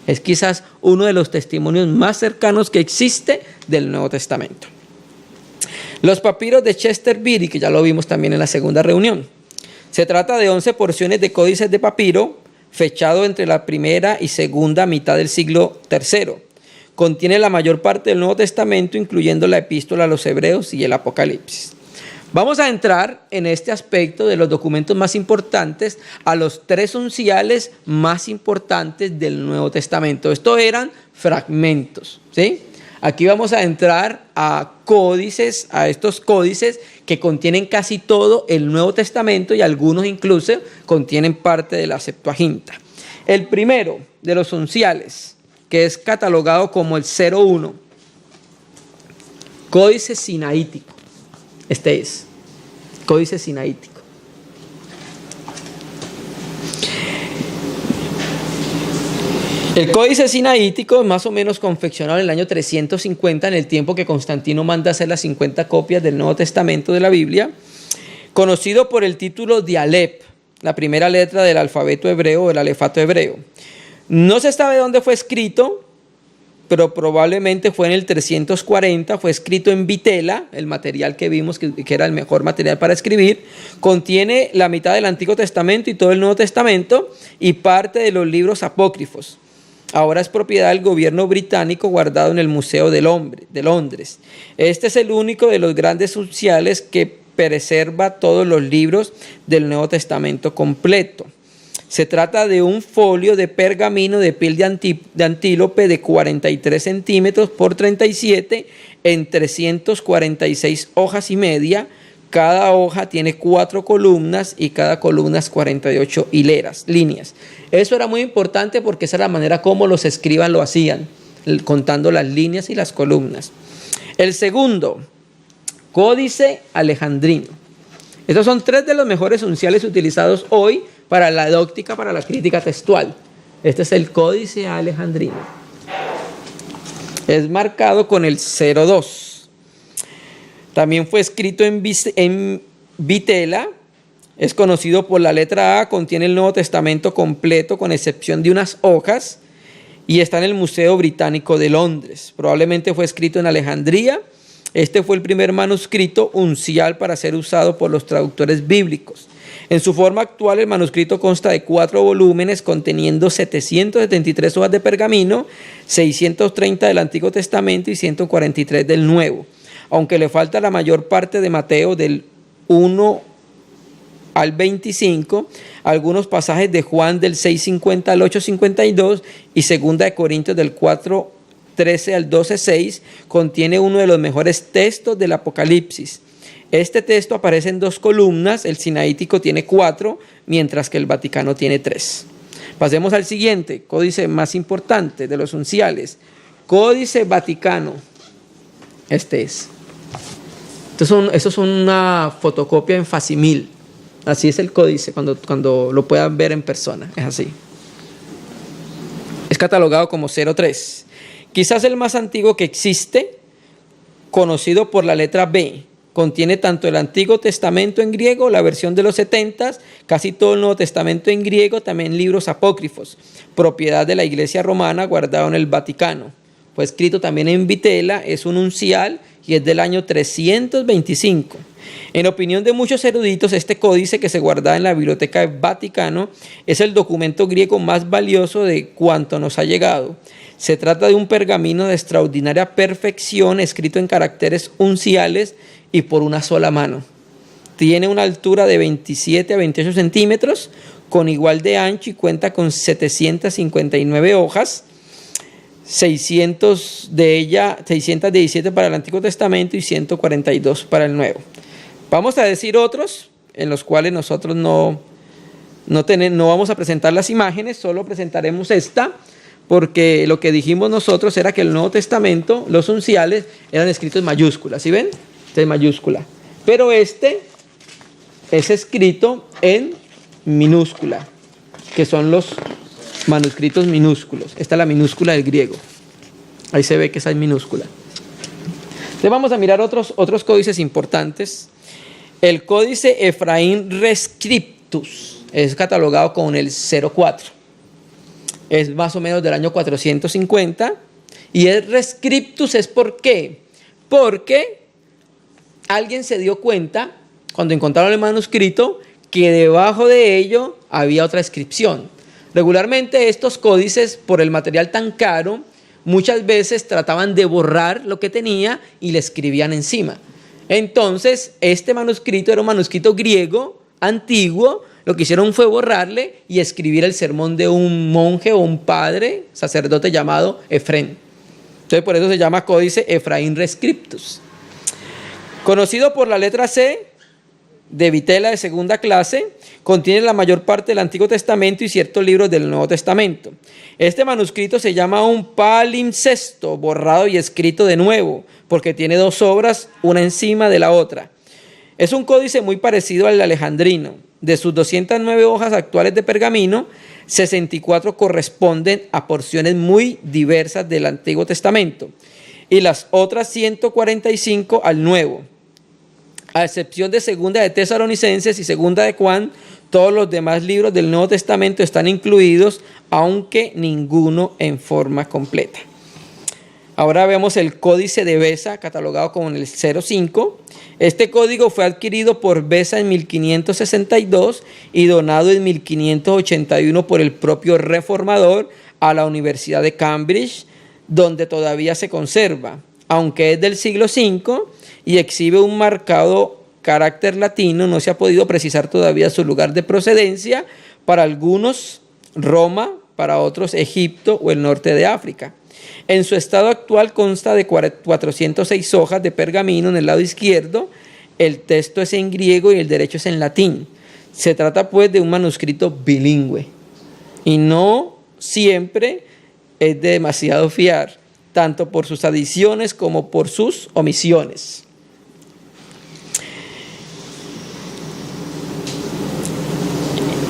Es quizás uno de los testimonios más cercanos que existe del Nuevo Testamento. Los papiros de Chester Beatty, que ya lo vimos también en la segunda reunión. Se trata de 11 porciones de códices de papiro, fechado entre la primera y segunda mitad del siglo III. Contiene la mayor parte del Nuevo Testamento, incluyendo la epístola a los Hebreos y el Apocalipsis. Vamos a entrar en este aspecto de los documentos más importantes a los 3 unciales más importantes del Nuevo Testamento. Estos eran fragmentos, ¿sí? Aquí vamos a entrar a códices, a estos códices que contienen casi todo el Nuevo Testamento y algunos incluso contienen parte de la Septuaginta. El primero de los unciales, que es catalogado como el 01, Códice Sinaítico. Este es, Códice Sinaítico. El Códice Sinaítico es más o menos confeccionado en el año 350, en el tiempo que Constantino manda hacer las 50 copias del Nuevo Testamento de la Biblia, conocido por el título de Alep, la primera letra del alfabeto hebreo o el alefato hebreo. No se sabe dónde fue escrito, pero probablemente fue en el 340, fue escrito en vitela, el material que vimos que era el mejor material para escribir. Contiene la mitad del Antiguo Testamento y todo el Nuevo Testamento y parte de los libros apócrifos. Ahora es propiedad del gobierno británico, guardado en el Museo de Londres. Este es el único de los grandes unciales que preserva todos los libros del Nuevo Testamento completo. Se trata de un folio de pergamino de piel de antílope de 43 centímetros por 37 en 346 hojas y media. Cada hoja tiene 4 columnas y cada columna es 48 líneas. Eso era muy importante porque esa era la manera como los escribas lo hacían, contando las líneas y las columnas. El segundo, Códice Alejandrino. Estos son 3 de los mejores unciales utilizados hoy para la dóctica, para la crítica textual. Este es el Códice Alejandrino. Es marcado con el 02. También fue escrito en vitela. Es conocido por la letra A. Contiene el Nuevo Testamento completo con excepción de unas hojas. Y está en el Museo Británico de Londres. Probablemente fue escrito en Alejandría. Este fue el primer manuscrito uncial para ser usado por los traductores bíblicos. En su forma actual, el manuscrito consta de 4 volúmenes conteniendo 773 hojas de pergamino, 630 del Antiguo Testamento y 143 del Nuevo. Aunque le falta la mayor parte de Mateo del 1 al 25, algunos pasajes de Juan del 6:50 al 8:52 y 2 de Corintios del 4:13 al 12:6 contiene uno de los mejores textos del Apocalipsis. Este texto aparece en 2 columnas, el sinaítico tiene 4, mientras que el Vaticano tiene 3. Pasemos al siguiente, códice más importante de los unciales, Códice Vaticano. Este es. Esto es una fotocopia en facsimil. Así es el códice cuando lo puedan ver en persona, es así. Es catalogado como 03. Quizás el más antiguo que existe, conocido por la letra B. Contiene tanto el Antiguo Testamento en griego, la versión de los 70, casi todo el Nuevo Testamento en griego, también libros apócrifos, propiedad de la Iglesia Romana, guardado en el Vaticano. Fue escrito también en vitela, es un uncial y es del año 325. En opinión de muchos eruditos, este códice que se guarda en la Biblioteca del Vaticano es el documento griego más valioso de cuanto nos ha llegado. Se trata de un pergamino de extraordinaria perfección, escrito en caracteres unciales y por una sola mano. Tiene una altura de 27 a 28 centímetros, con igual de ancho y cuenta con 759 hojas, 617 para el Antiguo Testamento y 142 para el Nuevo. Vamos a decir otros en los cuales nosotros no vamos a presentar las imágenes, solo presentaremos esta, porque lo que dijimos nosotros era que el Nuevo Testamento, los unciales, eran escritos en mayúsculas, ¿sí ven? Este es mayúscula. Pero este es escrito en minúscula, que son los manuscritos minúsculos. Esta es la minúscula del griego. Ahí se ve que esa es minúscula. Entonces vamos a mirar otros códices importantes. El códice Ephraim Rescriptus es catalogado con el 04. Es más o menos del año 450. Y el Rescriptus es ¿por qué? Porque alguien se dio cuenta, cuando encontraron el manuscrito, que debajo de ello había otra inscripción. Regularmente estos códices, por el material tan caro, muchas veces trataban de borrar lo que tenía y le escribían encima. Entonces, este manuscrito era un manuscrito griego, antiguo. Lo que hicieron fue borrarle y escribir el sermón de un monje o un padre, sacerdote llamado Efrén. Entonces, por eso se llama códice Ephraim Rescriptus. Conocido por la letra C, de vitela de segunda clase, contiene la mayor parte del Antiguo Testamento y ciertos libros del Nuevo Testamento. Este manuscrito se llama un palimpsesto, borrado y escrito de nuevo, porque tiene 2 obras, una encima de la otra. Es un códice muy parecido al alejandrino. De sus 209 hojas actuales de pergamino, 64 corresponden a porciones muy diversas del Antiguo Testamento y las otras 145 al Nuevo. A excepción de Segunda de Tesalonicenses y Segunda de Juan, todos los demás libros del Nuevo Testamento están incluidos, aunque ninguno en forma completa. Ahora vemos el códice de Beza, catalogado como el 05. Este código fue adquirido por Beza en 1562 y donado en 1581 por el propio reformador a la Universidad de Cambridge, donde todavía se conserva, aunque es del siglo V y exhibe un marcado carácter latino. No se ha podido precisar todavía su lugar de procedencia. Para algunos, Roma; para otros, Egipto o el norte de África. En su estado actual consta de 406 hojas de pergamino en el lado izquierdo. El texto es en griego y el derecho es en latín. Se trata pues de un manuscrito bilingüe y no siempre es de demasiado fiar, tanto por sus adiciones como por sus omisiones.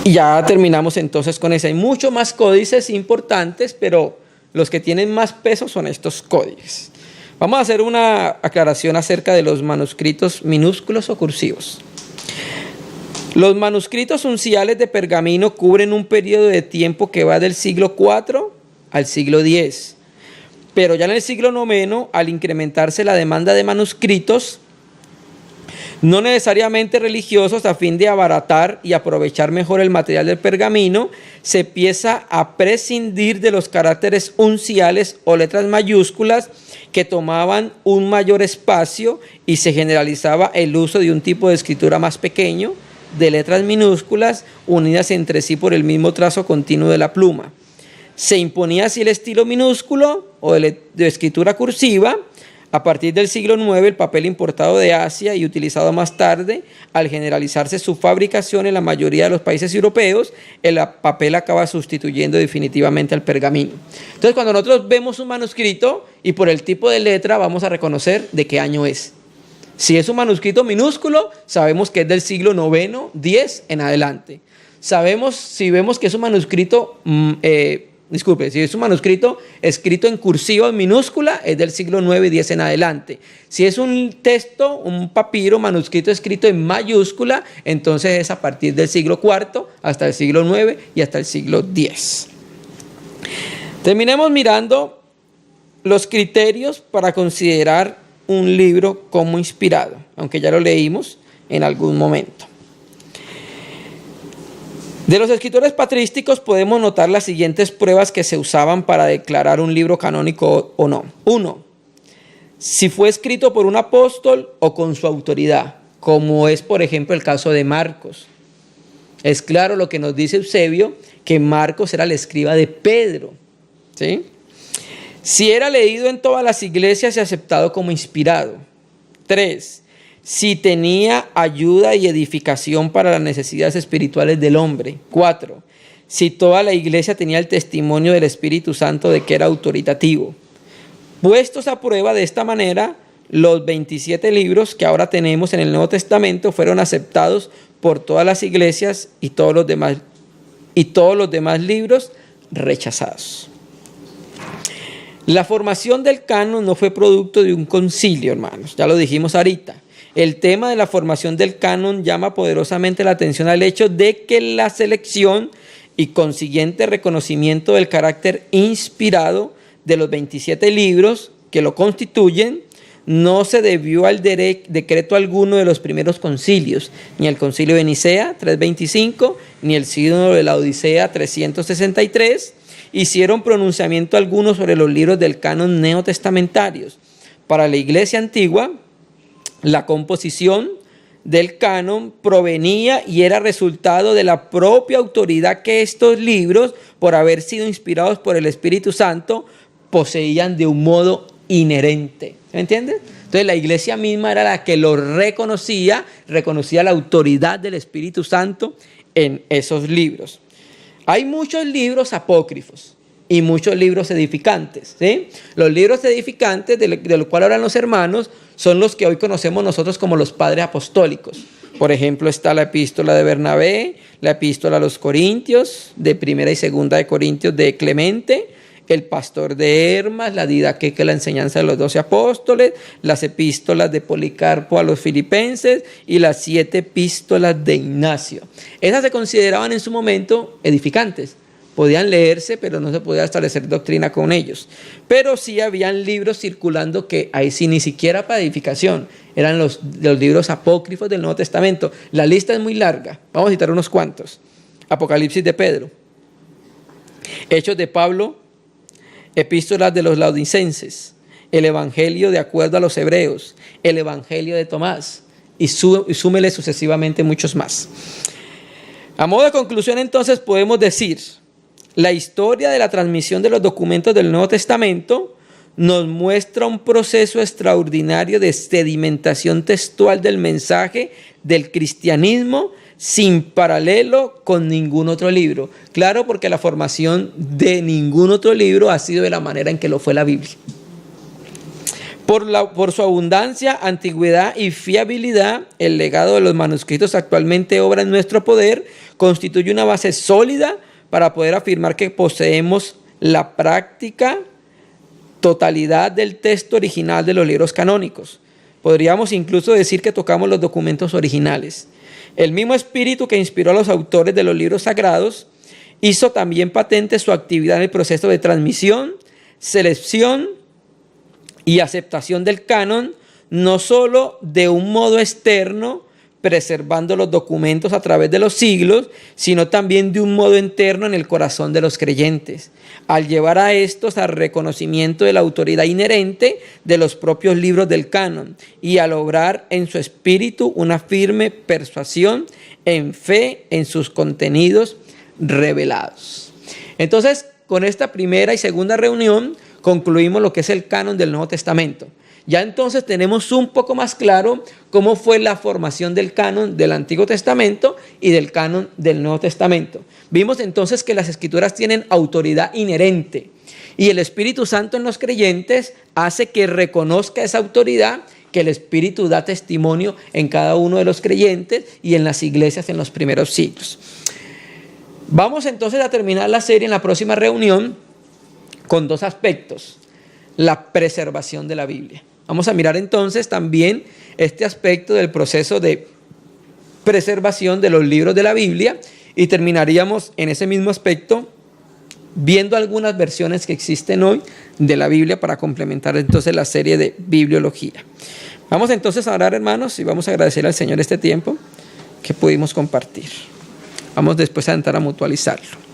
Y ya terminamos entonces con ese. Hay muchos más códices importantes, pero los que tienen más peso son estos códices. Vamos a hacer una aclaración acerca de los manuscritos minúsculos o cursivos. Los manuscritos unciales de pergamino cubren un periodo de tiempo que va del siglo IV al siglo X. Pero ya en el siglo IX, al incrementarse la demanda de manuscritos, no necesariamente religiosos, a fin de abaratar y aprovechar mejor el material del pergamino, se empieza a prescindir de los caracteres unciales o letras mayúsculas que tomaban un mayor espacio, y se generalizaba el uso de un tipo de escritura más pequeño, de letras minúsculas unidas entre sí por el mismo trazo continuo de la pluma. Se imponía así el estilo minúsculo o de escritura cursiva. A partir del siglo IX, el papel importado de Asia y utilizado más tarde, al generalizarse su fabricación en la mayoría de los países europeos, el papel acaba sustituyendo definitivamente al pergamino. Entonces, cuando nosotros vemos un manuscrito y por el tipo de letra vamos a reconocer de qué año es. Si es un manuscrito minúsculo, sabemos que es del siglo IX, X en adelante. Si vemos que es un manuscrito... si es un manuscrito escrito en cursiva minúscula, es del siglo IX y X en adelante. Si es un texto, un papiro, manuscrito escrito en mayúscula, entonces es a partir del siglo IV hasta el siglo IX y hasta el siglo X. Terminemos mirando los criterios para considerar un libro como inspirado, aunque ya lo leímos en algún momento. De los escritores patrísticos podemos notar las siguientes pruebas que se usaban para declarar un libro canónico o no. 1. Si fue escrito por un apóstol o con su autoridad, como es por ejemplo el caso de Marcos. Es claro lo que nos dice Eusebio, que Marcos era el escriba de Pedro, ¿sí? Si era leído en todas las iglesias y aceptado como inspirado. 3. Si tenía ayuda y edificación para las necesidades espirituales del hombre. 4. Si toda la iglesia tenía el testimonio del Espíritu Santo de que era autoritativo. Puestos a prueba de esta manera, los 27 libros que ahora tenemos en el Nuevo Testamento fueron aceptados por todas las iglesias y todos los demás libros rechazados. La formación del canon no fue producto de un concilio, hermanos, ya lo dijimos ahorita. El tema de la formación del canon llama poderosamente la atención al hecho de que la selección y consiguiente reconocimiento del carácter inspirado de los 27 libros que lo constituyen no se debió al decreto alguno de los primeros concilios, ni el concilio de Nicea 325, ni el sínodo de la Odisea 363, hicieron pronunciamiento alguno sobre los libros del canon neotestamentarios. Para la iglesia antigua, la composición del canon provenía y era resultado de la propia autoridad que estos libros, por haber sido inspirados por el Espíritu Santo, poseían de un modo inherente. ¿Me entiendes? Entonces la iglesia misma era la que lo reconocía la autoridad del Espíritu Santo en esos libros. Hay muchos libros apócrifos y muchos libros edificantes, ¿sí? Los libros edificantes, de los cuales hablan los hermanos, son los que hoy conocemos nosotros como los padres apostólicos. Por ejemplo, está la epístola de Bernabé, la epístola a los Corintios, de primera y segunda de Corintios de Clemente, el pastor de Hermas, la didaqueca, la enseñanza de los 12 apóstoles, las epístolas de Policarpo a los filipenses y las 7 epístolas de Ignacio. Esas se consideraban en su momento edificantes, podían leerse, pero no se podía establecer doctrina con ellos. Pero sí habían libros circulando que ahí sí ni siquiera para edificación, eran los libros apócrifos del Nuevo Testamento. La lista es muy larga, vamos a citar unos cuantos. Apocalipsis de Pedro, Hechos de Pablo, Epístolas de los Laodicenses, el Evangelio de acuerdo a los Hebreos, el Evangelio de Tomás, y súmele sucesivamente muchos más. A modo de conclusión, entonces, podemos decir, la historia de la transmisión de los documentos del Nuevo Testamento nos muestra un proceso extraordinario de sedimentación textual del mensaje del cristianismo sin paralelo con ningún otro libro. Claro, porque la formación de ningún otro libro ha sido de la manera en que lo fue la Biblia. Por su abundancia, antigüedad y fiabilidad, el legado de los manuscritos actualmente obra en nuestro poder constituye una base sólida para poder afirmar que poseemos la práctica totalidad del texto original de los libros canónicos. Podríamos incluso decir que tocamos los documentos originales. El mismo espíritu que inspiró a los autores de los libros sagrados hizo también patente su actividad en el proceso de transmisión, selección y aceptación del canon, no solo de un modo externo, preservando los documentos a través de los siglos, sino también de un modo interno en el corazón de los creyentes, al llevar a estos al reconocimiento de la autoridad inherente de los propios libros del canon y a lograr en su espíritu una firme persuasión en fe en sus contenidos revelados. Entonces, con esta primera y segunda reunión, concluimos lo que es el canon del Nuevo Testamento. Ya entonces tenemos un poco más claro cómo fue la formación del canon del Antiguo Testamento y del canon del Nuevo Testamento. Vimos entonces que las Escrituras tienen autoridad inherente y el Espíritu Santo en los creyentes hace que reconozca esa autoridad que el Espíritu da testimonio en cada uno de los creyentes y en las iglesias en los primeros siglos. Vamos entonces a terminar la serie en la próxima reunión con dos aspectos: la preservación de la Biblia. Vamos a mirar entonces también este aspecto del proceso de preservación de los libros de la Biblia y terminaríamos en ese mismo aspecto viendo algunas versiones que existen hoy de la Biblia para complementar entonces la serie de bibliología. Vamos entonces a orar, hermanos, y vamos a agradecer al Señor este tiempo que pudimos compartir. Vamos después a entrar a mutualizarlo.